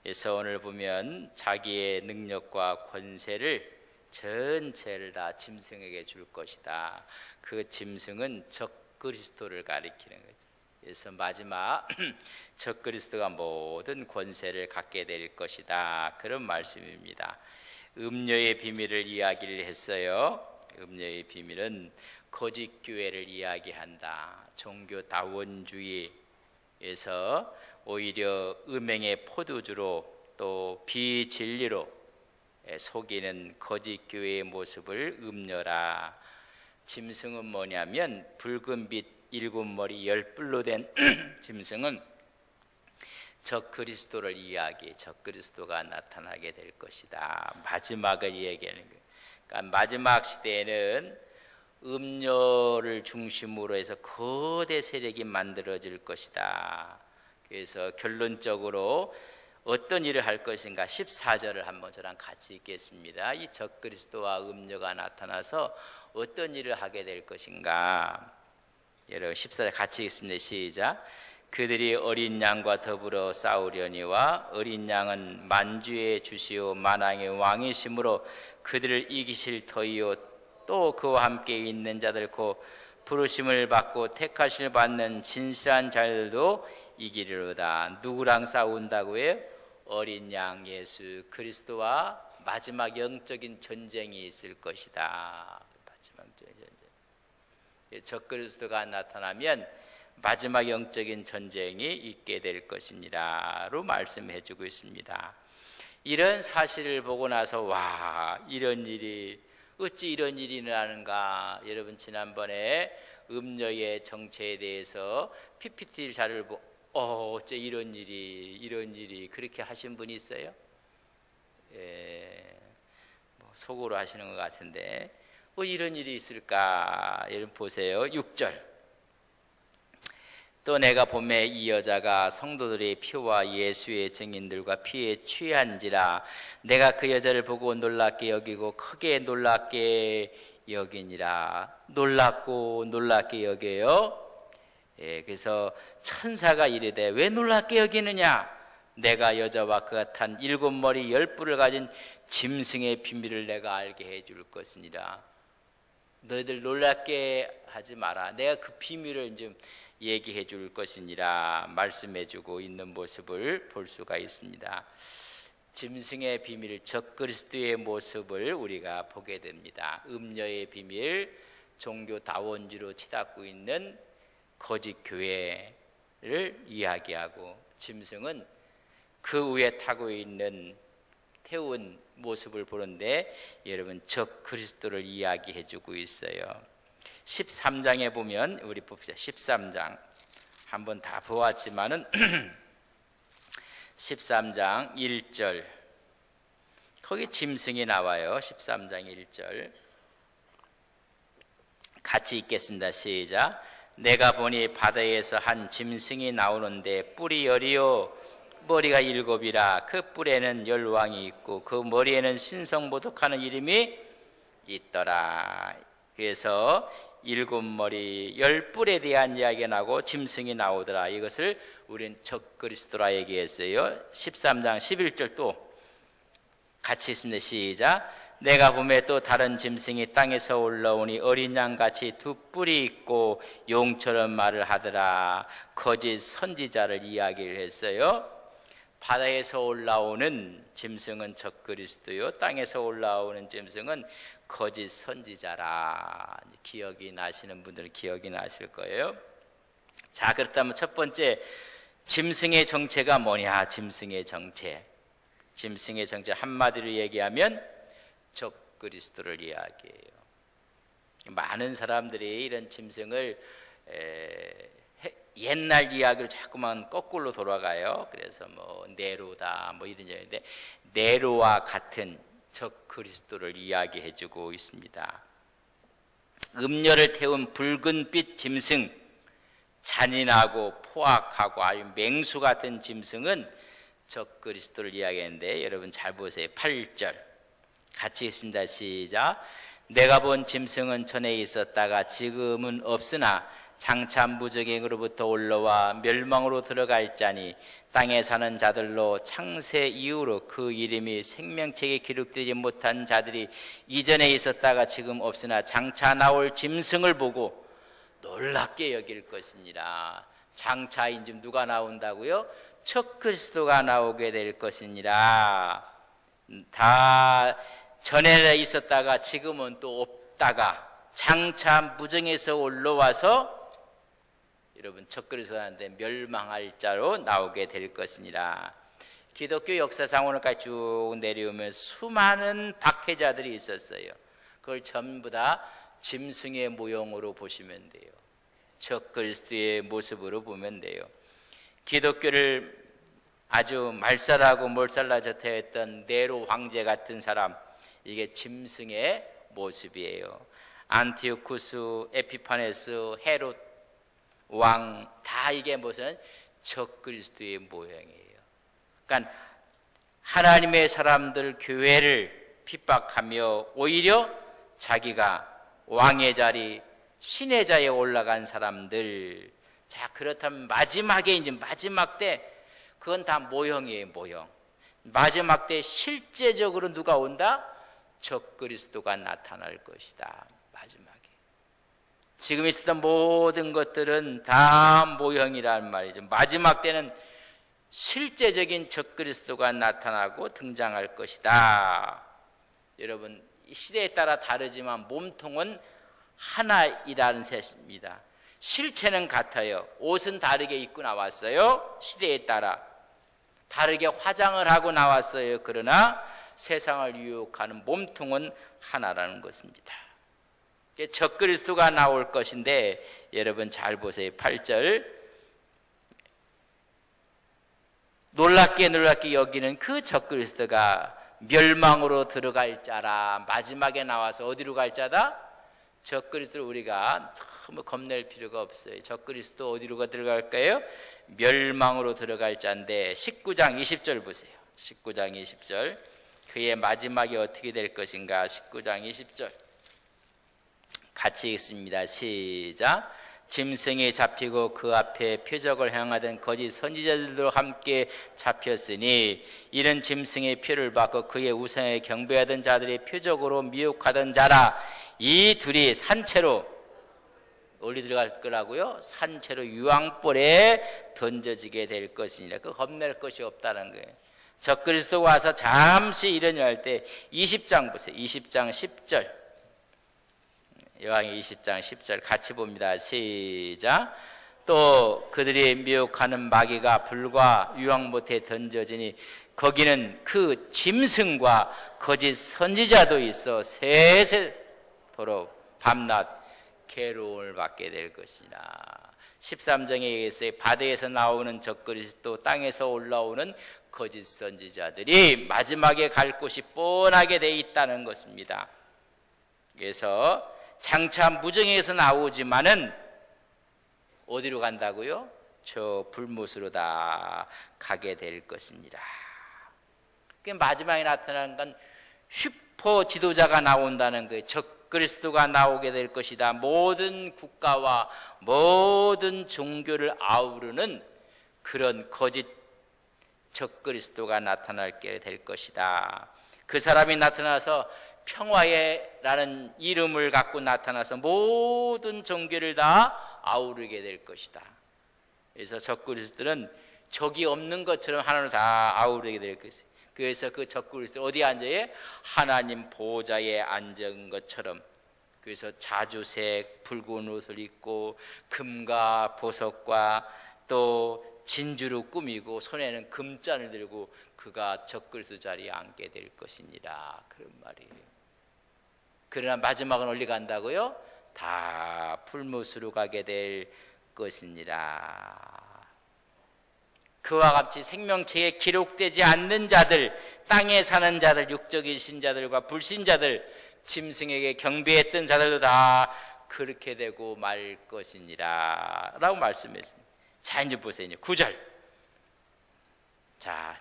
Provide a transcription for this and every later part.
그래서 오늘 보면 자기의 능력과 권세를 전체를 다 짐승에게 줄 것이다. 그 짐승은 적그리스도를 가리키는 거죠. 그래서 마지막 적그리스도가 모든 권세를 갖게 될 것이다, 그런 말씀입니다. 음료의 비밀을 이야기를 했어요. 음료의 비밀은 거짓 교회를 이야기한다. 종교 다원주의에서 오히려 음행의 포도주로 또 비진리로 속이는 거짓 교회의 모습을 음녀라. 짐승은 뭐냐면 붉은 빛 일곱 머리 열 뿔로 된 짐승은 적그리스도를 이야기해. 적그리스도가 나타나게 될 것이다. 마지막을 얘기하는 거예요. 그러니까 마지막 시대에는 음료를 중심으로 해서 거대 세력이 만들어질 것이다. 그래서 결론적으로 어떤 일을 할 것인가 14절을 한번 저랑 같이 읽겠습니다. 이 적그리스도와 음료가 나타나서 어떤 일을 하게 될 것인가. 여러분 14절 같이 읽습니다. 시작. 그들이 어린 양과 더불어 싸우려니와 어린 양은 만주의 주시오 만왕의 왕이심으로 그들을 이기실 터이요 또 그와 함께 있는 자들 곧 부르심을 받고 택하심을 받는 진실한 자들도 이기리로다. 누구랑 싸운다고 해요? 어린 양 예수 그리스도와 마지막 영적인 전쟁이 있을 것이다. 마지막 전쟁. 적그리스도가 나타나면 마지막 영적인 전쟁이 있게 될 것입니다로 말씀해 주고 있습니다. 이런 사실을 보고 나서 와, 이런 일이 어찌 이런 일이 일어나는가. 여러분 지난번에 음녀의 정체에 대해서 PPT 자료를 보고 어째 이런 일이 그렇게 하신 분이 있어요? 뭐 속으로 하시는 것 같은데 이런 일이 있을까? 여러분 보세요. 6절. 또 내가 보매 이 여자가 성도들의 피와 예수의 증인들과 피에 취한지라. 내가 그 여자를 보고 놀랍게 여기고 크게 놀랍게 여기니라. 놀랍게 여겨요. 그래서 천사가 이르되 왜 놀랍게 여기느냐? 내가 여자와 그 같은 일곱 머리 열 뿔을 가진 짐승의 비밀을 내가 알게 해줄 것이니라. 너희들 놀랍게 하지 마라. 내가 그 비밀을 좀 얘기해 줄 것이니라 말씀해 주고 있는 모습을 볼 수가 있습니다. 짐승의 비밀, 적그리스도의 모습을 우리가 보게 됩니다. 음녀의 비밀, 종교 다원주의로 치닫고 있는 거짓 교회를 이야기하고, 짐승은 그 위에 타고 있는 태운 모습을 보는데 여러분 적그리스도를 이야기해 주고 있어요. 13장에 보면 우리 봅시다. 13장 한번 다 보았지만은 13장 1절 거기 짐승이 나와요. 13장 1절 같이 읽겠습니다. 시작. 내가 보니 바다에서 한 짐승이 나오는데 뿔이 열이요 머리가 일곱이라. 그 뿔에는 열왕이 있고 그 머리에는 신성보독하는 이름이 있더라. 그래서 일곱 머리 열 뿔에 대한 이야기가 나오고 짐승이 나오더라. 이것을 우리는 적그리스도라 얘기했어요. 13장 11절 또 같이 있습니다. 시작. 내가 보매 또 다른 짐승이 땅에서 올라오니 어린 양같이 두 뿔이 있고 용처럼 말을 하더라. 거짓 선지자를 이야기를 했어요. 바다에서 올라오는 짐승은 적그리스도요, 땅에서 올라오는 짐승은 거짓 선지자라. 기억이 나시는 분들은 기억이 나실 거예요. 자, 그렇다면 첫 번째 짐승의 정체가 뭐냐? 짐승의 정체 한마디로 얘기하면 적그리스도를 이야기해요. 많은 사람들이 이런 짐승을 옛날 이야기를 자꾸만 거꾸로 돌아가요. 그래서 뭐 네로다 뭐 이런 얘기인데 네로와 같은 적그리스도를 이야기해 주고 있습니다. 음녀를 태운 붉은빛 짐승, 잔인하고 포악하고 아주 맹수 같은 짐승은 적그리스도를 이야기하는데 여러분 잘 보세요. 8절 같이 읽습니다. 시작. 내가 본 짐승은 전에 있었다가 지금은 없으나 장차 무적행으로부터 올라와 멸망으로 들어갈 자니 땅에 사는 자들로 창세 이후로 그 이름이 생명책에 기록되지 못한 자들이 이전에 있었다가 지금 없으나 장차 나올 짐승을 보고 놀랍게 여길 것이니라. 장차 이제 누가 나온다고요? 첫 그리스도가 나오게 될 것이니라. 다 전에 있었다가 지금은 또 없다가 장차 무정에서 올라와서 여러분 첫 그리스도한테 멸망할 자로 나오게 될 것이니라. 기독교 역사상 오늘까지 쭉 내려오면 수많은 박해자들이 있었어요. 그걸 전부 다 짐승의 모형으로 보시면 돼요. 첫 그리스도의 모습으로 보면 돼요. 기독교를 아주 말살하고 몰살라졌다 했던 네로 황제 같은 사람, 이게 짐승의 모습이에요. 안티오쿠스, 에피파네스, 헤롯 왕, 다 이게 무슨 적그리스도의 모형이에요. 그러니까 하나님의 사람들 교회를 핍박하며 오히려 자기가 왕의 자리, 신의 자리에 올라간 사람들. 자, 그렇다면 마지막에 이제 마지막 때 그건 다 모형이에요, 모형. 마지막 때 실제적으로 누가 온다? 적그리스도가 나타날 것이다. 마지막에. 지금 있었던 모든 것들은 다 모형이란 말이죠. 마지막 때는 실제적인 적그리스도가 나타나고 등장할 것이다. 여러분, 시대에 따라 다르지만 몸통은 하나이라는 셈입니다. 실체는 같아요. 옷은 다르게 입고 나왔어요. 시대에 따라 다르게 화장을 하고 나왔어요. 그러나 세상을 유혹하는 몸통은 하나라는 것입니다. 적그리스도가 나올 것인데 여러분 잘 보세요. 8절, 놀랍게 여기는 그 적그리스도가 멸망으로 들어갈 자라. 마지막에 나와서 어디로 갈 자다? 적그리스도를 우리가 너무 겁낼 필요가 없어요. 적그리스도 어디로 들어갈까요? 멸망으로 들어갈 자인데 19장 20절 보세요. 19장 20절, 그의 마지막이 어떻게 될 것인가. 19장 20절 같이 읽습니다. 시작. 짐승이 잡히고 그 앞에 표적을 행하던 거짓 선지자들도 함께 잡혔으니 이는 짐승의 표를 받고 그의 우상에 경배하던 자들의 표적으로 미혹하던 자라. 이 둘이 산채로 어디 들어갈 거라고요? 산채로 유황불에 던져지게 될 것이니라. 그 겁낼 것이 없다는 거예요. 적그리스도가 와서 잠시 일어날 때 20장 보세요. 20장 10절, 요한이 20장 10절 같이 봅니다. 시작. 또 그들이 미혹하는 마귀가 불과 유황못에 던져지니 거기는 그 짐승과 거짓 선지자도 있어 세세토록 밤낮 괴로움을 받게 될 것이라. 13장에 얘기했어요. 바다에서 나오는 적그리스도, 땅에서 올라오는 거짓 선지자들이 마지막에 갈 곳이 뻔하게 돼 있다는 것입니다. 그래서 장차 무정에서 나오지만은 어디로 간다고요? 저 불못으로 다 가게 될 것입니다. 그 마지막에 나타나는 건 슈퍼 지도자가 나온다는 거예요. 적그리스도가 나오게 될 것이다. 모든 국가와 모든 종교를 아우르는 그런 거짓 적그리스도가 나타나게 될 것이다. 그 사람이 나타나서 평화의라는 이름을 갖고 나타나서 모든 종교를 다 아우르게 될 것이다. 그래서 적그리스도는 적이 없는 것처럼 하나님을 다 아우르게 될 것이다. 그래서 그 적그리스도 어디에 앉아요? 하나님 보좌에 앉은 것처럼. 그래서 자주색 붉은 옷을 입고 금과 보석과 또 진주로 꾸미고 손에는 금잔을 들고 그가 적그리스도 자리에 앉게 될 것이니라. 그런 말이에요. 그러나 마지막은 어디 간다고요? 다 풀못으로 가게 될 것이니라. 그와 같이 생명책에 기록되지 않는 자들, 땅에 사는 자들, 육적인 신자들과 불신자들, 짐승에게 경배했던 자들도 다 그렇게 되고 말 것이니라 라고 말씀했습니다. 자, 이제 보세요. 9절. 자,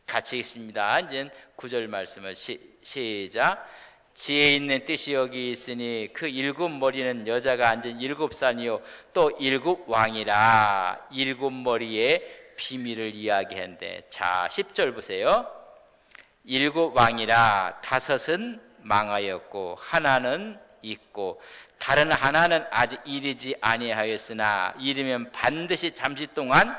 같이 읽습니다. 이제 9절 말씀을 시작. 지혜 있는 뜻이 여기 있으니 그 일곱 머리는 여자가 앉은 일곱 산이요 또 일곱 왕이라. 일곱 머리의 비밀을 이야기하는데, 자 10절 보세요. 일곱 왕이라 다섯은 망하였고 하나는 있고 다른 하나는 아직 이르지 아니하였으나 이르면 반드시 잠시 동안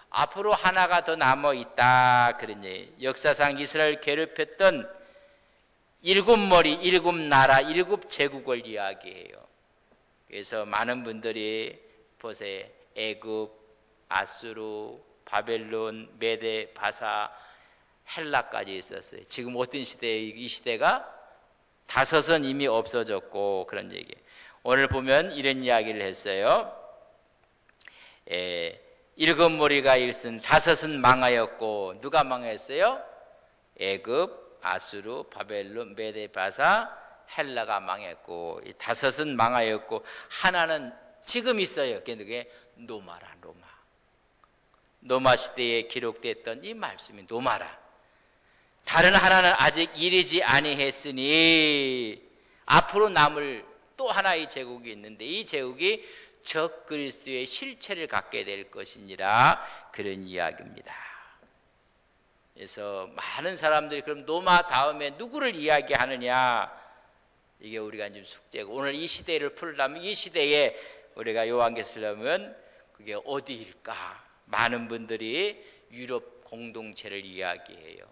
앞으로 하나가 더 남아 있다. 그런 얘기. 역사상 이스라엘 괴롭혔던 일곱 머리, 일곱 나라, 일곱 제국을 이야기해요. 그래서 많은 분들이 보세요. 애굽, 아수르, 바벨론, 메데, 바사, 헬라까지 있었어요. 지금 어떤 시대에 이 시대가 다섯은 이미 없어졌고 그런 얘기. 오늘 보면 이런 이야기를 했어요. 일곱 머리가 일쓴 다섯은 망하였고 누가 망했어요? 애굽, 아수르, 바벨론, 메데, 바사, 헬라가 망했고 이 다섯은 망하였고 하나는 지금 있어요. 그게 노마라. 노마 시대에 기록됐던 이 말씀이 노마라. 다른 하나는 아직 이르지 아니했으니 앞으로 남을 또 하나의 제국이 있는데 이 제국이 적그리스도의 실체를 갖게 될 것이니라. 그런 이야기입니다. 그래서 많은 사람들이 그럼 노마 다음에 누구를 이야기하느냐, 이게 우리가 지금 숙제고, 오늘 이 시대를 풀려면 이 시대에 우리가 요한계시를 보면 그게 어디일까? 많은 분들이 유럽 공동체를 이야기해요.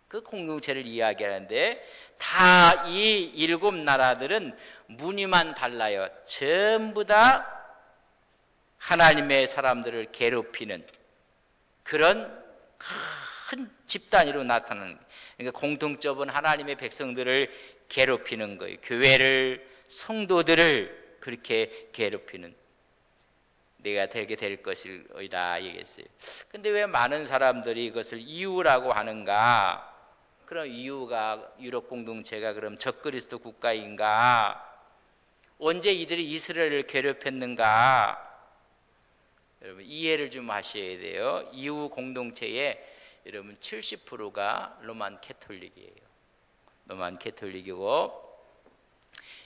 그 공동체를 이야기하는데 다 이 일곱 나라들은 무늬만 달라요. 전부 다 하나님의 사람들을 괴롭히는 그런 큰 집단으로 나타나는, 그러니까 공통점은 하나님의 백성들을 괴롭히는 거예요. 교회를, 성도들을 그렇게 괴롭히는, 내가 되게 될 것이라 얘기했어요. 근데 왜 많은 사람들이 이것을 이유라고 하는가? 그럼 이유가 유럽 공동체가 그럼 적그리스도 국가인가? 언제 이들이 이스라엘을 괴롭혔는가? 여러분 이해를 좀 하셔야 돼요. 이후 공동체의 여러분 70%가 로만 캐톨릭이에요. 로만 캐톨릭이고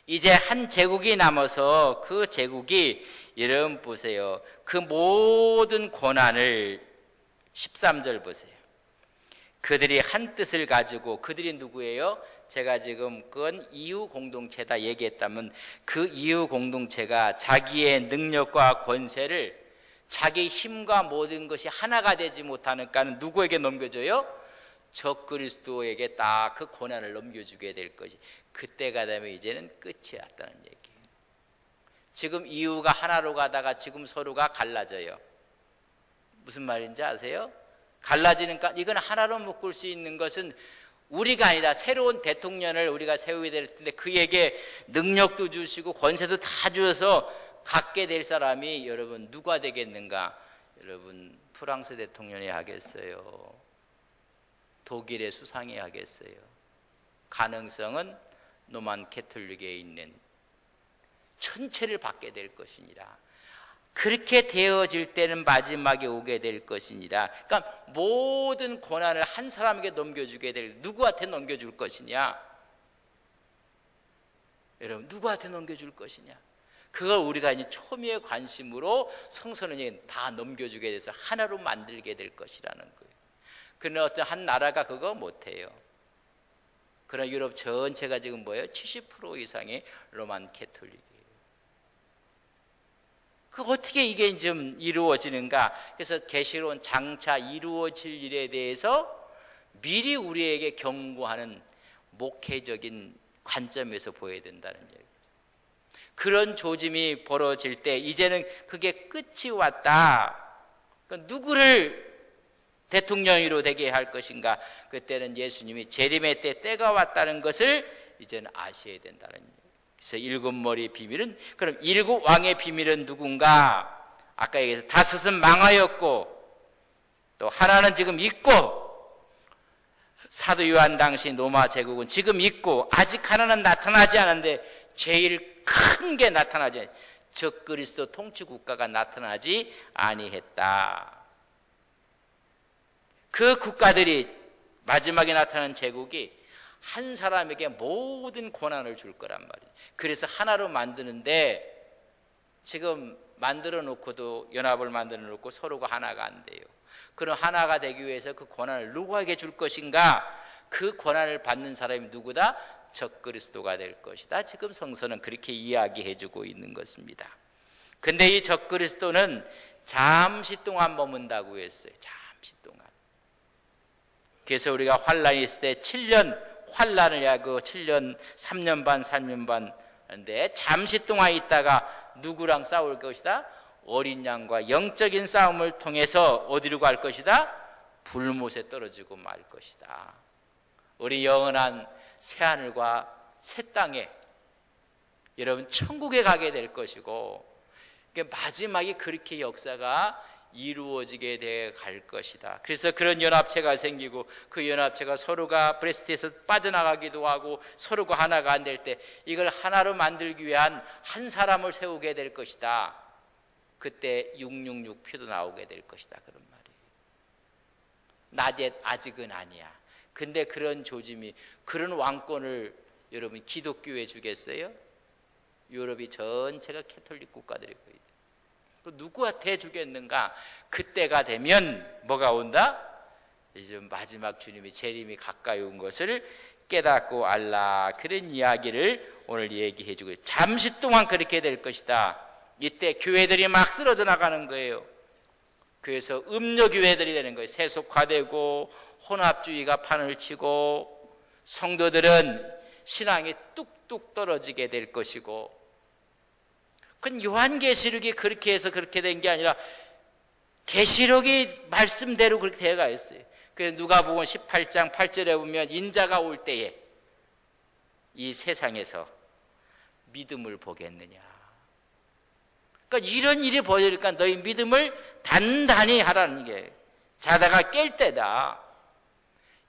이제 한 제국이 남아서 그 제국이 여러분 보세요. 그 모든 고난을 13절 보세요. 그들이 한 뜻을 가지고, 그들이 누구예요? 제가 지금 그건 이후 공동체다 얘기했다면 그 이후 공동체가 자기의 능력과 권세를 자기 힘과 모든 것이 하나가 되지 못하니까 누구에게 넘겨줘요? 적그리스도에게 딱 그 고난을 넘겨주게 될 것이, 그때가 되면 이제는 끝이 왔다는 얘기예요. 지금 이유가 하나로 가다가 지금 서로가 갈라져요. 무슨 말인지 아세요? 갈라지니까 이건 하나로 묶을 수 있는 것은 우리가 아니다. 새로운 대통령을 우리가 세우게 될 텐데 그에게 능력도 주시고 권세도 다 주어서 갖게 될 사람이 여러분 누가 되겠는가? 여러분 프랑스 대통령이 하겠어요? 독일의 수상이 하겠어요? 가능성은 로만 캐톨릭에 있는 전체를 받게 될 것이니라. 그렇게 되어질 때는 마지막에 오게 될 것이니라. 그러니까 모든 고난을 한 사람에게 넘겨주게 될, 누구한테 넘겨줄 것이냐? 여러분 누구한테 넘겨줄 것이냐? 그걸 우리가 이제 초미의 관심으로 성선원에게 다 넘겨주게 돼서 하나로 만들게 될 것이라는 거예요. 그러나 어떤 한 나라가 그거 못해요. 그러나 유럽 전체가 지금 뭐예요? 70% 이상이 로만 캐톨릭이에요. 그 어떻게 이게 좀 이루어지는가? 그래서 계시록은 장차 이루어질 일에 대해서 미리 우리에게 경고하는 목회적인 관점에서 보여야 된다는 얘기죠. 그런 조짐이 벌어질 때 이제는 그게 끝이 왔다. 그러니까 누구를 대통령으로 되게 할 것인가? 그때는 예수님이 재림의 때가 왔다는 것을 이제는 아셔야 된다는 얘기죠. 그래서 일곱 머리의 비밀은, 그럼 일곱 왕의 비밀은 누군가? 아까 얘기해서 다섯은 망하였고 또 하나는 지금 있고, 사도 요한 당시 로마 제국은 지금 있고 아직 하나는 나타나지 않았는데 제일 큰 게 나타나지, 적그리스도 통치 국가가 나타나지 아니했다. 그 국가들이 마지막에 나타난 제국이 한 사람에게 모든 권한을 줄 거란 말이에요. 그래서 하나로 만드는데 지금 만들어 놓고도 연합을 만들어 놓고 서로가 하나가 안 돼요. 그럼 하나가 되기 위해서 그 권한을 누구에게 줄 것인가? 그 권한을 받는 사람이 누구다? 적그리스도가 될 것이다. 지금 성서는 그렇게 이야기해 주고 있는 것입니다. 근데 이 적그리스도는 잠시 동안 머문다고 했어요. 잠시 동안. 그래서 우리가 환란이 있을 때 7년 환란을 야고 7년 3년 반 3년 반 하는데 잠시 동안 있다가 누구랑 싸울 것이다? 어린 양과 영적인 싸움을 통해서 어디로 갈 것이다? 불못에 떨어지고 말 것이다. 우리 영원한 새하늘과 새 땅에 여러분 천국에 가게 될 것이고 마지막에 그렇게 역사가 이루어지게 돼 갈 것이다. 그래서 그런 연합체가 생기고 그 연합체가 서로가 브레스트에서 빠져나가기도 하고 서로가 하나가 안 될 때 이걸 하나로 만들기 위한 한 사람을 세우게 될 것이다. 그때 666 표도 나오게 될 것이다. 그런 말이에요. 낮에 아직은 아니야. 근데 그런 조짐이 그런 왕권을 여러분 기독교에 주겠어요? 유럽이 전체가 캐톨릭 국가들이 거의 누구한테 주겠는가? 그때가 되면 뭐가 온다? 이제 마지막 주님이 재림이 가까이 온 것을 깨닫고 알라. 그런 이야기를 오늘 얘기해 주고 잠시 동안 그렇게 될 것이다. 이때 교회들이 막 쓰러져 나가는 거예요. 그래서 음료교회들이 되는 거예요. 세속화되고 혼합주의가 판을 치고 성도들은 신앙이 뚝뚝 떨어지게 될 것이고 그건 요한계시록이 그렇게 해서 그렇게 된 게 아니라 계시록이 말씀대로 그렇게 되어가 있어요. 그래서 누가복음 18장 8절에 보면 인자가 올 때에 이 세상에서 믿음을 보겠느냐. 그러니까 이런 일이 벌어지니까 너희 믿음을 단단히 하라는 게 자다가 깰 때다.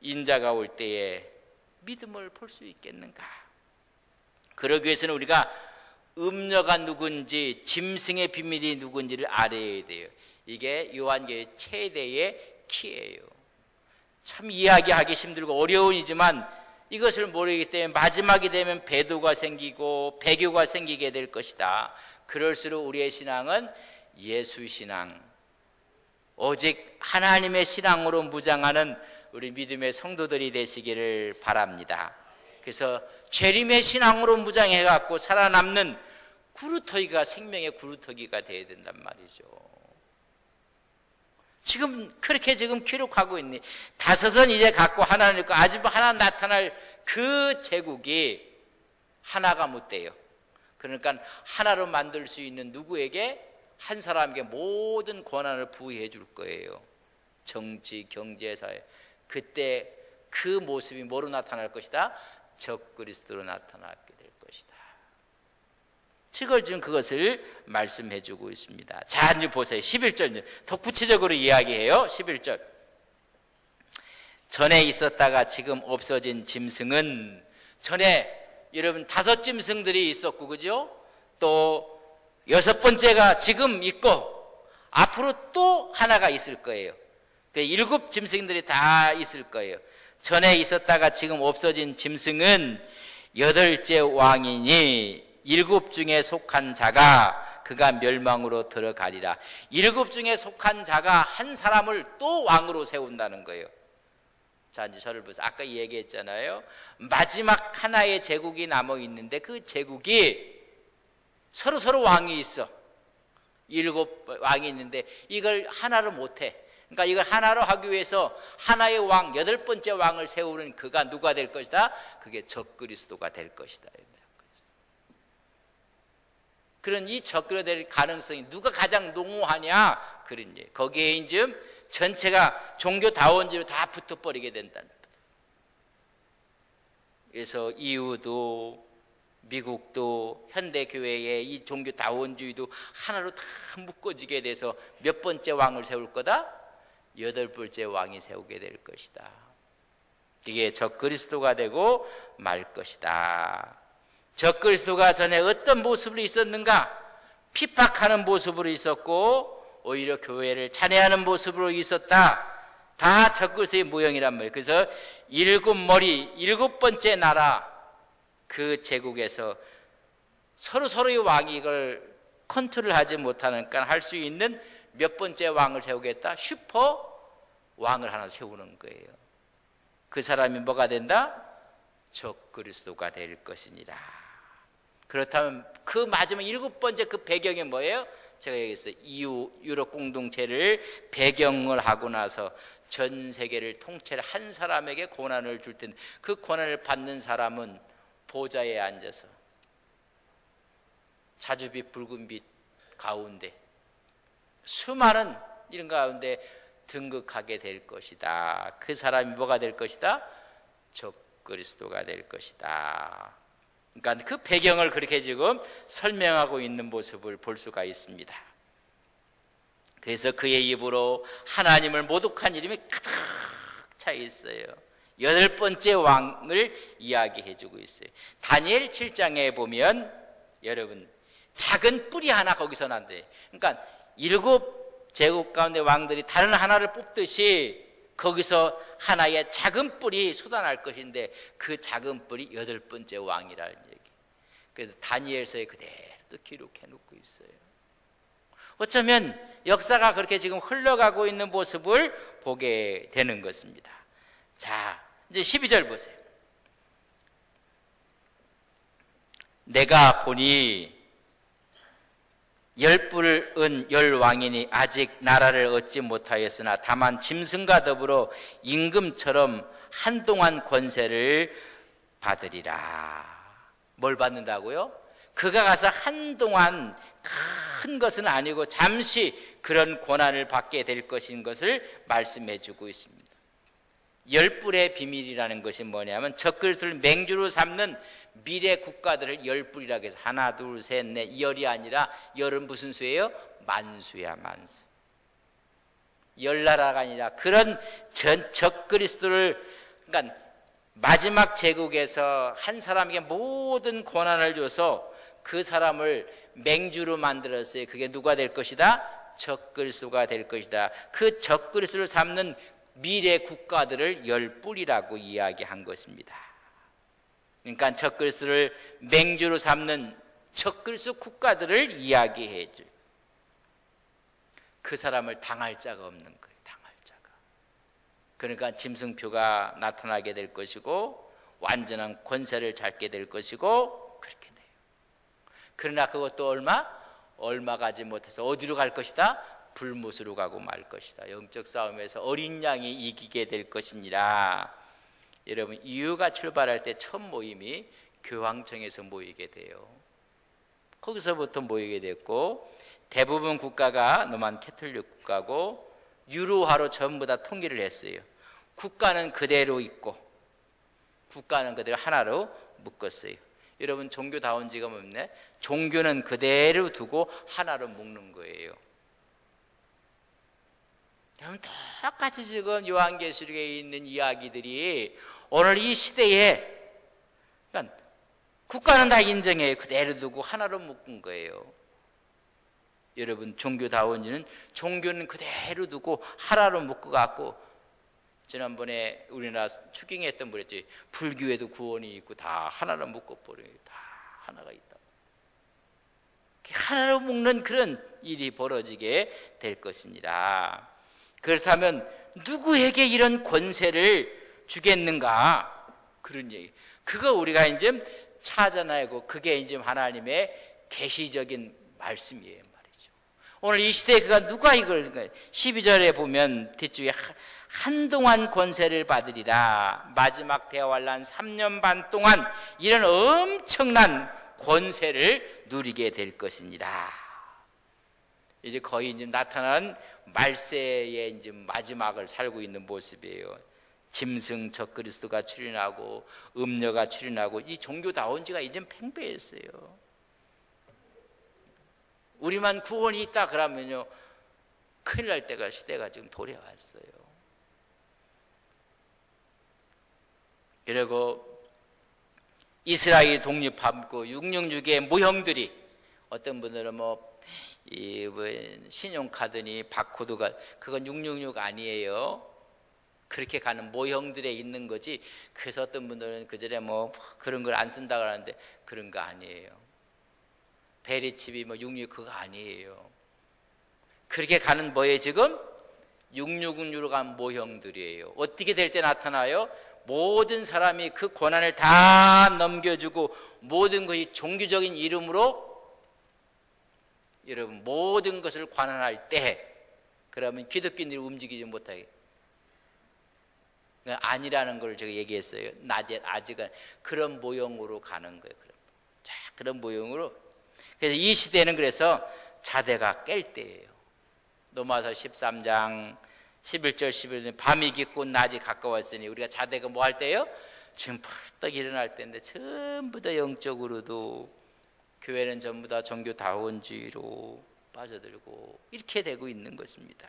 인자가 올 때에 믿음을 볼 수 있겠는가. 그러기 위해서는 우리가 음녀가 누군지 짐승의 비밀이 누군지를 알아야 돼요. 이게 요한계의 최대의 키예요. 참 이야기하기 힘들고 어려운 일이지만 이것을 모르기 때문에 마지막이 되면 배도가 생기고 배교가 생기게 될 것이다. 그럴수록 우리의 신앙은 예수 신앙, 오직 하나님의 신앙으로 무장하는 우리 믿음의 성도들이 되시기를 바랍니다. 그래서 재림의 신앙으로 무장해갖고 살아남는 구루터기가 생명의 구루터기가 되어야 된단 말이죠. 지금 그렇게 지금 기록하고 있니? 다섯은 이제 갖고 하나는 있고 아직 하나 나타날 그 제국이 하나가 못 돼요. 그러니까 하나로 만들 수 있는 누구에게? 한 사람에게 모든 권한을 부여해 줄 거예요. 정치, 경제, 사회. 그때 그 모습이 뭐로 나타날 것이다? 적그리스도로 나타나게 될 것이다. 지금 그것을 말씀해 주고 있습니다. 자, 이제 보세요. 11절. 더 구체적으로 이야기해요. 11절. 전에 있었다가 지금 없어진 짐승은 전에 여러분 5 짐승들이 있었고, 그죠? 또 6번째가 지금 있고, 앞으로 또 하나가 있을 거예요. 7 짐승들이 다 있을 거예요. 전에 있었다가 지금 없어진 짐승은 8째 왕이니 7 중에 속한 자가 그가 멸망으로 들어가리라. 7 중에 속한 자가 한 사람을 또 왕으로 세운다는 거예요. 자, 이제 저를 보세요. 아까 얘기했잖아요. 마지막 하나의 제국이 남아 있는데 그 제국이 서로 왕이 있어. 7 왕이 있는데 이걸 하나로 못해. 그러니까 이걸 하나로 하기 위해서 하나의 왕, 8번째 왕을 세우는 그가 누가 될 것이다? 그게 적그리스도가 될 것이다. 그런 이 적그리스도가 될 가능성이 누가 가장 농후하냐? 그런 예. 거기에 이제 전체가 종교다원주의로 다 붙어버리게 된다. 그래서 EU도 미국도 현대교회의 이 종교다원주의도 하나로 다 묶어지게 돼서 몇 번째 왕을 세울 거다? 8번째 왕이 세우게 될 것이다. 이게 적그리스도가 되고 말 것이다. 적그리스도가 전에 어떤 모습으로 있었는가? 핍박하는 모습으로 있었고 오히려 교회를 찬양하는 모습으로 있었다. 다 적그리스도의 모형이란 말이에요. 그래서 일곱 머리, 일곱 번째 나라 그 제국에서 서로의 왕이 이걸 컨트롤하지 못하니까 할 수 있는 몇 번째 왕을 세우겠다? 슈퍼 왕을 하나 세우는 거예요. 그 사람이 뭐가 된다? 적그리스도가 될 것이니라. 그렇다면 그 마지막 일곱 번째 그 배경이 뭐예요? 제가 여기서 유럽 공동체를 배경을 하고 나서 전 세계를 통째로 한 사람에게 고난을 줄 텐데 그 고난을 받는 사람은 보좌에 앉아서 자주빛 붉은 빛 가운데 수많은 이런 가운데 등극하게 될 것이다. 그 사람이 뭐가 될 것이다? 적그리스도가 될 것이다. 그러니까 그 배경을 그렇게 지금 설명하고 있는 모습을 볼 수가 있습니다. 그래서 그의 입으로 하나님을 모독한 이름이 가득 차 있어요. 여덟 번째 왕을 이야기해 주고 있어요. 다니엘 7장에 보면 여러분 작은 뿌리 하나 거기서 난대. 그러니까 일곱 제국 가운데 왕들이 다른 하나를 뽑듯이 거기서 하나의 작은 뿔이 솟아날 것인데 그 작은 뿔이 여덟 번째 왕이라는 얘기. 그래서 다니엘서에 그대로 기록해 놓고 있어요. 어쩌면 역사가 그렇게 지금 흘러가고 있는 모습을 보게 되는 것입니다. 자, 이제 12절 보세요. 내가 보니 열 뿔을 은 열 왕이니 아직 나라를 얻지 못하였으나 다만 짐승과 더불어 임금처럼 한동안 권세를 받으리라. 뭘 받는다고요? 그가 가서 한동안 큰 것은 아니고 잠시 그런 고난을 받게 될 것인 것을 말씀해 주고 있습니다. 열 뿔의 비밀이라는 것이 뭐냐면 적그리스도를 맹주로 삼는 미래 국가들을 열 뿔이라고 해서 하나 둘 셋 넷 열이 아니라 열은 무슨 수예요? 만수야 만수. 열 나라가 아니라 그런 적그리스도를 그러니까 마지막 제국에서 한 사람에게 모든 고난을 줘서 그 사람을 맹주로 만들었어요. 그게 누가 될 것이다? 적그리스도가 될 것이다. 그 적그리스도를 삼는 미래 국가들을 열 뿔이라고 이야기한 것입니다. 그러니까 적그리스도를 맹주로 삼는 적그리스도 국가들을 이야기해 줄. 그 사람을 당할 자가 없는 거예요. 당할 자가. 그러니까 짐승표가 나타나게 될 것이고 완전한 권세를 잡게 될 것이고 그렇게 돼요. 그러나 그것도 얼마 가지 못해서 어디로 갈 것이다? 불못으로 가고 말 것이다. 영적 싸움에서 어린 양이 이기게 될 것입니다. 여러분 이유가 출발할 때 첫 모임이 교황청에서 모이게 돼요. 거기서부터 모이게 됐고 대부분 국가가 로만 캐톨릭 국가고 유로화로 전부 다 통일을 했어요. 국가는 그대로 있고 국가는 그대로 하나로 묶었어요. 여러분 종교다운 지가 없네. 종교는 그대로 두고 하나로 묶는 거예요. 여러분 똑같이 지금 요한계시록에 있는 이야기들이 오늘 이 시대에 그러니까 국가는 다 인정해요. 그대로 두고 하나로 묶은 거예요. 여러분 종교다운이는 종교는 그대로 두고 하나로 묶어갖고 지난번에 우리나라 추경했던 분 했지 불교에도 구원이 있고 다 하나로 묶어버려요. 다 하나가 있다. 하나로 묶는 그런 일이 벌어지게 될 것입니다. 그렇다면 누구에게 이런 권세를 주겠는가? 그런 얘기. 그거 우리가 이제 찾아내고 그게 이제 하나님의 계시적인 말씀이에요, 말이죠. 오늘 이 시대에 그가 누가 이걸 12절에 보면 뒤쪽에 한동안 권세를 받으리라. 마지막 대환란 3년 반 동안 이런 엄청난 권세를 누리게 될 것입니다. 이제 거의 이제 나타난 말세의 이제 마지막을 살고 있는 모습이에요. 짐승 적그리스도가 출현하고 음녀가 출현하고 이 종교다운 지가 이제 팽배했어요. 우리만 구원이 있다 그러면요 큰일 날 때가 시대가 지금 도래왔어요. 그리고 이스라엘 독립하고 666의 모형들이 어떤 분들은 신용카드니 바코드가 그건 666 아니에요. 그렇게 가는 모형들에 있는 거지. 그래서 어떤 분들은 그전에 뭐 그런 걸 안 쓴다고 하는데 그런 거 아니에요. 베리칩이 뭐 66 그거 아니에요. 그렇게 가는 뭐예요 지금? 666으로 간 모형들이에요. 어떻게 될 때 나타나요? 모든 사람이 그 고난을 다 넘겨주고 모든 것이 종교적인 이름으로 여러분 모든 것을 관할할 때 그러면 기독교인들이 움직이지 못하게 아니라는 걸 제가 얘기했어요. 아직은 그런 모형으로 가는 거예요. 자, 그런 모형으로. 그래서 이 시대는 그래서 자대가 깰 때예요. 로마서 13장 11절 11절 밤이 깊고 낮이 가까웠으니 우리가 자대가 뭐 할 때예요? 지금 펄떡 일어날 때인데 전부 다 영적으로도 교회는 전부 다 종교다원주의로 빠져들고 이렇게 되고 있는 것입니다.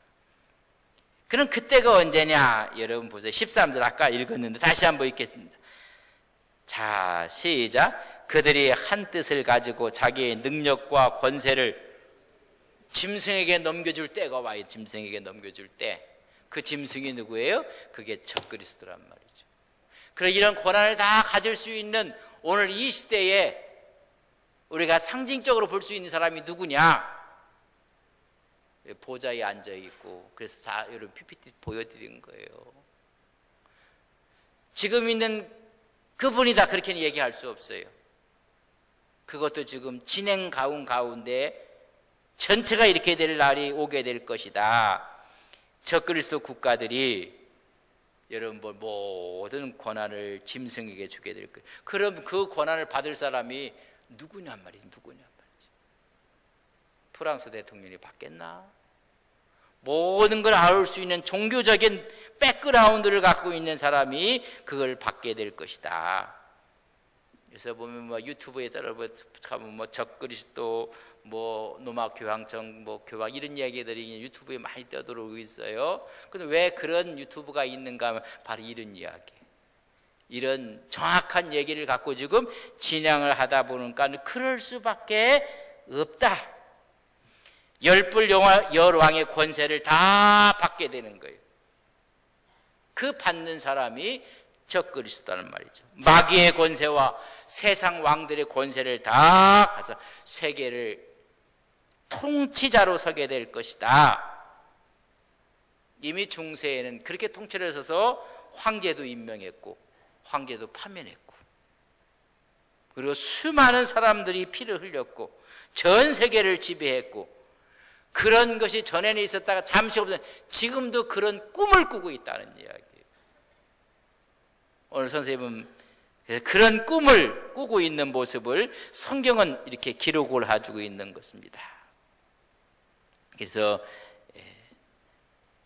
그럼 그때가 언제냐? 여러분 보세요. 13절 아까 읽었는데 다시 한번 읽겠습니다. 자, 시작. 그들이 한 뜻을 가지고 자기의 능력과 권세를 짐승에게 넘겨줄 때가 와요. 짐승에게 넘겨줄 때. 그 짐승이 누구예요? 그게 적그리스도란 말이죠. 그래서 이런 권한을 다 가질 수 있는 오늘 이 시대에 우리가 상징적으로 볼 수 있는 사람이 누구냐? 보좌에 앉아있고 그래서 다 여러분 PPT 보여드린 거예요. 지금 있는 그분이다 그렇게는 얘기할 수 없어요. 그것도 지금 진행 가운데 전체가 이렇게 될 날이 오게 될 것이다. 적그리스도 국가들이 여러분 모든 권한을 짐승에게 주게 될 거예요. 그럼 그 권한을 받을 사람이 누구냔 말이에요. 프랑스 대통령이 받겠나? 모든 걸 알을 수 있는 종교적인 백그라운드를 갖고 있는 사람이 그걸 받게 될 것이다. 그래서 보면 뭐 유튜브에 따라가면 뭐 적그리스도 뭐 노마교황청 뭐 교황 이런 이야기들이 유튜브에 많이 떠들어오고 있어요. 근데 왜 그런 유튜브가 있는가 하면 바로 이런 이야기, 이런 정확한 얘기를 갖고 지금 진행을 하다 보니까 그럴 수밖에 없다. 열불 열왕의 권세를 다 받게 되는 거예요. 그 받는 사람이 적그리스도라는 말이죠. 마귀의 권세와 세상 왕들의 권세를 다 가서 세계를 통치자로 서게 될 것이다. 이미 중세에는 그렇게 통치를 서서 황제도 임명했고 황제도 파면했고 그리고 수많은 사람들이 피를 흘렸고 전 세계를 지배했고 그런 것이 전에는 있었다가 잠시 없어서 지금도 그런 꿈을 꾸고 있다는 이야기예요. 오늘 선생님은 그런 꿈을 꾸고 있는 모습을 성경은 이렇게 기록을 해주고 있는 것입니다. 그래서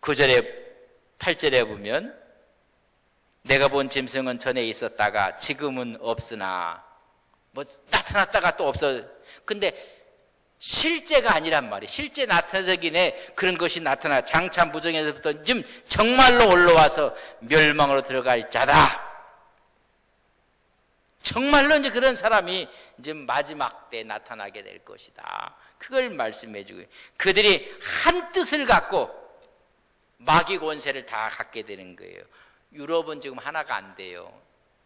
9절에 8절에 보면 내가 본 짐승은 전에 있었다가 지금은 없으나 뭐 나타났다가 또 없어. 근데 실제가 아니란 말이에요. 실제 나타나긴 해. 그런 것이 나타나 장차 무정에서부터 지금 정말로 올라와서 멸망으로 들어갈 자다. 정말로 이제 그런 사람이 이제 마지막 때 나타나게 될 것이다. 그걸 말씀해 주고 그들이 한 뜻을 갖고 마귀 권세를 다 갖게 되는 거예요. 유럽은 지금 하나가 안 돼요.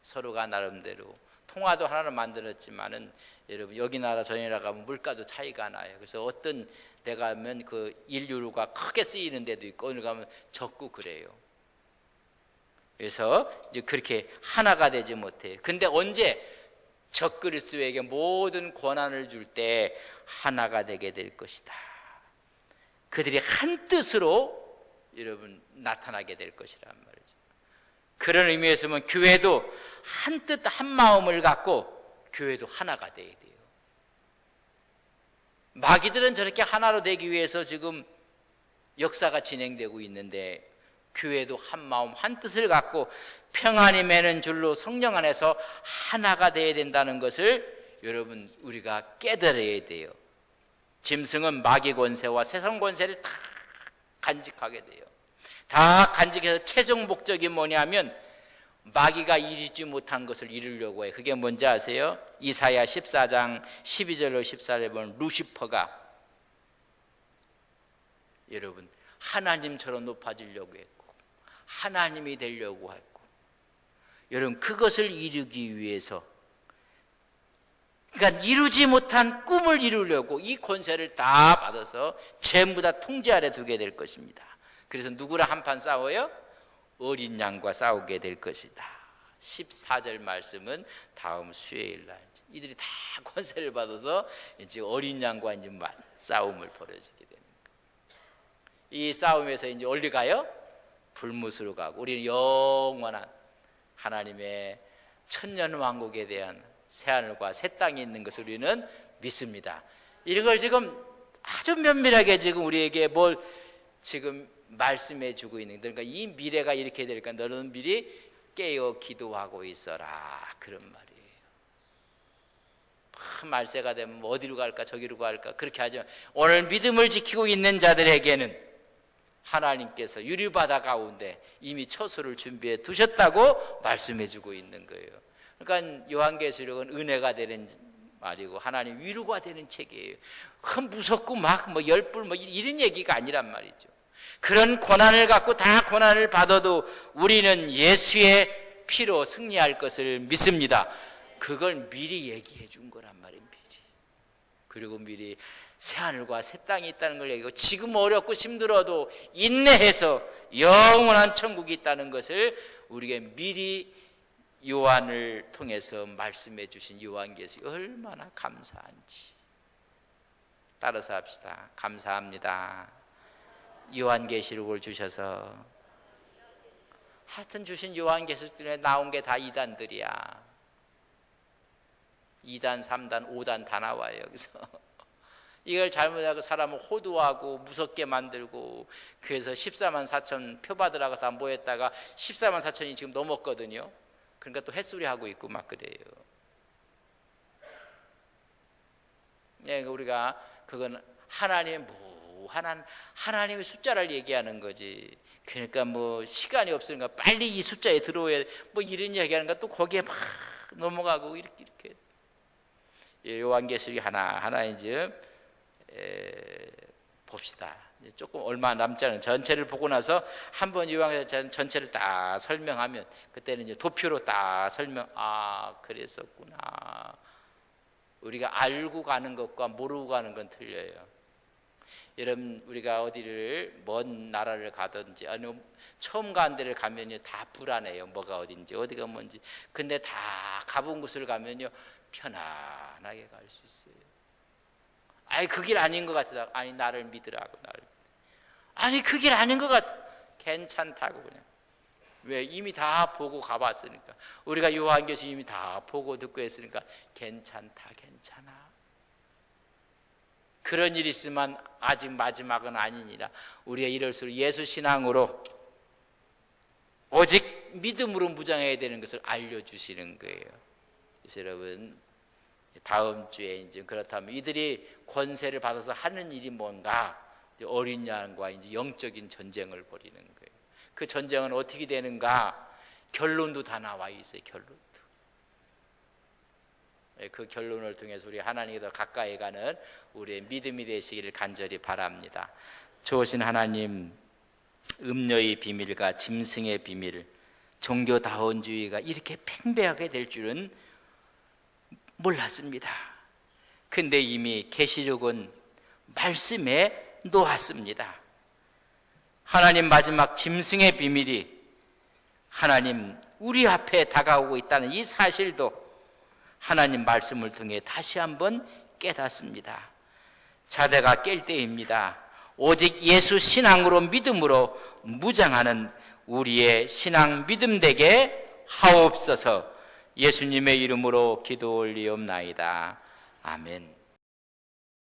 서로가 나름대로 통화도 하나를 만들었지만은 여러분 여기 나라 저 나라 가면 물가도 차이가 나요. 그래서 어떤 데 가면 그 인류가 크게 쓰이는 데도 있고 어느 가면 적고 그래요. 그래서 이제 그렇게 하나가 되지 못해요. 근데 언제 적그리스도에게 모든 권한을 줄 때 하나가 되게 될 것이다. 그들이 한 뜻으로 여러분 나타나게 될 것이란 말이죠. 그런 의미에서 보면 교회도 한 뜻 한 마음을 갖고 교회도 하나가 돼야 돼요. 마귀들은 저렇게 하나로 되기 위해서 지금 역사가 진행되고 있는데 교회도 한 마음 한 뜻을 갖고 평안이 매는 줄로 성령 안에서 하나가 돼야 된다는 것을 여러분 우리가 깨달아야 돼요. 짐승은 마귀 권세와 세상 권세를 다 간직하게 돼요. 다 간직해서 최종 목적이 뭐냐면 마귀가 이루지 못한 것을 이루려고 해요. 그게 뭔지 아세요? 이사야 14장 12절로 14절에 보면 루시퍼가 여러분 하나님처럼 높아지려고 했고 하나님이 되려고 했고, 여러분 그것을 이루기 위해서, 그러니까 이루지 못한 꿈을 이루려고 이 권세를 다 받아서 전부 다 통제 아래 두게 될 것입니다. 그래서 누구랑 한판 싸워요? 어린 양과 싸우게 될 것이다. 14절 말씀은 다음 수요일 날 이들이 다 권세를 받아서 이제 어린 양과 이제 싸움을 벌여지게 되는 거예요. 이 싸움에서 이제 어디 가요? 불못으로 가고, 우리는 영원한 하나님의 천년 왕국에 대한 새하늘과 새 땅이 있는 것을 우리는 믿습니다. 이걸 지금 아주 면밀하게 지금 우리에게 뭘 지금 말씀해 주고 있는, 그러니까 이 미래가 이렇게 되니까 너는 미리 깨어 기도하고 있어라, 그런 말이에요. 말세가 되면 어디로 갈까 저기로 갈까 그렇게 하죠. 오늘 믿음을 지키고 있는 자들에게는 하나님께서 유리바다 가운데 이미 처소를 준비해 두셨다고 말씀해 주고 있는 거예요. 그러니까 요한계시록은 은혜가 되는 말이고 하나님 위로가 되는 책이에요. 무섭고 막 열불 이런 얘기가 아니란 말이죠. 그런 고난을 갖고 다 고난을 받아도 우리는 예수의 피로 승리할 것을 믿습니다. 그걸 미리 얘기해 준 거란 말이에요. 미리. 그리고 미리 새하늘과 새 땅이 있다는 걸 얘기하고, 지금 어렵고 힘들어도 인내해서 영원한 천국이 있다는 것을 우리에게 미리 요한을 통해서 말씀해 주신 요한계시록이 얼마나 감사한지. 따라서 합시다. 감사합니다. 요한계시록을 주셔서. 하여튼 주신 요한계시록 중에 나온 게 다 이단들이야. 2단, 3단, 5단 다 나와요. 여기서 이걸 잘못하고 사람을 호도하고 무섭게 만들고, 그래서 14만 4천 표받으라고 다 모였다가 14만 4천이 지금 넘었거든요. 그러니까 또 햇소리 하고 있고 막 그래요. 네, 우리가 그건 하나님의 무한한 하나님의 숫자를 얘기하는 거지. 그러니까 시간이 없으니까 빨리 이 숫자에 들어오야 이런 얘기하는가, 또 거기에 막 넘어가고 이렇게 요한계시록이 하나 이제 봅시다. 조금 얼마 남지 않은 전체를 보고 나서 한번 요한계시록 전체를 다 설명하면, 그때는 이제 도표로 다 그랬었구나. 우리가 알고 가는 것과 모르고 가는 건 틀려요. 여러분, 우리가 어디를 먼 나라를 가든지 아니 처음 간 데를 가면요 다 불안해요. 뭐가 어딘지 어디가 뭔지. 근데 다 가본 곳을 가면요 편안하게 갈 수 있어요. 아니 그 길 아닌 것 같다. 아니 나를 믿으라고. 아니 그 길 아닌 것 같아. 괜찮다고 그냥. 왜? 이미 다 보고 가봤으니까. 우리가 요한계시록 이미 다 보고 듣고 했으니까 괜찮다, 괜찮아. 그런 일이 있으면 아직 마지막은 아니니라. 우리가 이럴수록 예수 신앙으로 오직 믿음으로 무장해야 되는 것을 알려주시는 거예요. 그래서 여러분, 다음 주에 이제 그렇다면 이들이 권세를 받아서 하는 일이 뭔가, 어린 양과 이제 영적인 전쟁을 벌이는 거예요. 그 전쟁은 어떻게 되는가? 결론도 다 나와 있어요. 결론도. 그 결론을 통해서 우리 하나님께 더 가까이 가는 우리의 믿음이 되시기를 간절히 바랍니다. 좋으신 하나님, 음료의 비밀과 짐승의 비밀, 종교다원주의가 이렇게 팽배하게 될 줄은 몰랐습니다. 근데 이미 계시록은 말씀에 놓았습니다. 하나님 마지막 짐승의 비밀이 하나님 우리 앞에 다가오고 있다는 이 사실도 하나님 말씀을 통해 다시 한번 깨닫습니다. 자대가 깰 때입니다. 오직 예수 신앙으로 믿음으로 무장하는 우리의 신앙 믿음 되게 하옵소서. 예수님의 이름으로 기도 올리옵나이다. 아멘.